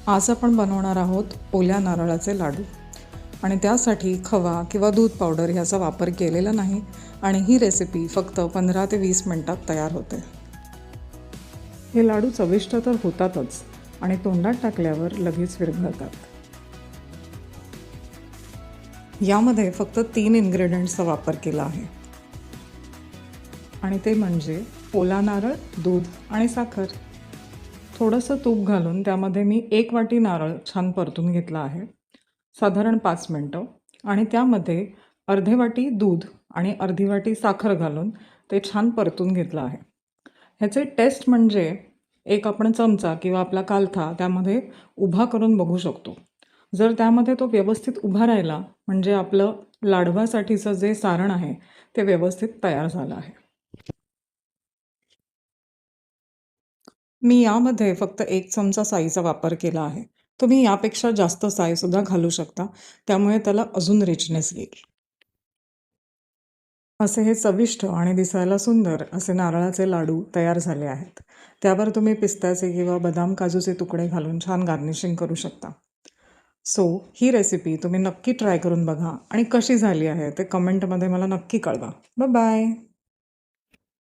आज आपण बनवणार आहोत ओल्या नारळाचे लाडू आणि त्यासाठी खवा किंवा दूध पावडर ह्याचा वापर केलेला नाही आणि ही रेसिपी फक्त 15 ते 20 मिनिटात तयार होते. हे लाडू चविष्ट तर होतातच आणि तोंडात टाकल्यावर लगेच विरघळतात. यामध्ये फक्त 3 इन्ग्रेडियंट्सचा वापर केला आहे आणि ते म्हणजे ओला नारळ, दूध आणि साखर. थोडंसं तूप घालून त्यामध्ये मी 1 वाटी नारळ छान परतून घेतला आहे, साधारण 5 मिनटं, आणि त्यामध्ये अर्धी वाटी दूध आणि अर्धी वाटी साखर घालून ते छान परतून घेतलं आहे. ह्याचे टेस्ट म्हणजे एक आपण चमचा किंवा आपला कालथा त्यामध्ये उभा करून बघू शकतो. जर त्यामध्ये तो व्यवस्थित उभा राहिला म्हणजे आपलं लाडवासाठीचं जे सारण आहे ते व्यवस्थित तयार झालं आहे. मी यामध्ये फक्त 1 चमचा साईचा वापर केला आहे. तुम्ही यापेक्षा जास्त साईसुद्धा घालू शकता, त्यामुळे त्याला अजून रिचनेस येईल. असे हे चविष्ट आणि दिसायला सुंदर असे नारळाचे लाडू तयार झाले आहेत. त्यावर तुम्ही पिस्त्याचे किंवा बदाम काजूचे तुकडे घालून छान गार्निशिंग करू शकता. सो ही रेसिपी तुम्ही नक्की ट्राय करून बघा आणि कशी झाली आहे ते कमेंटमध्ये मला नक्की कळवा. Bye bye.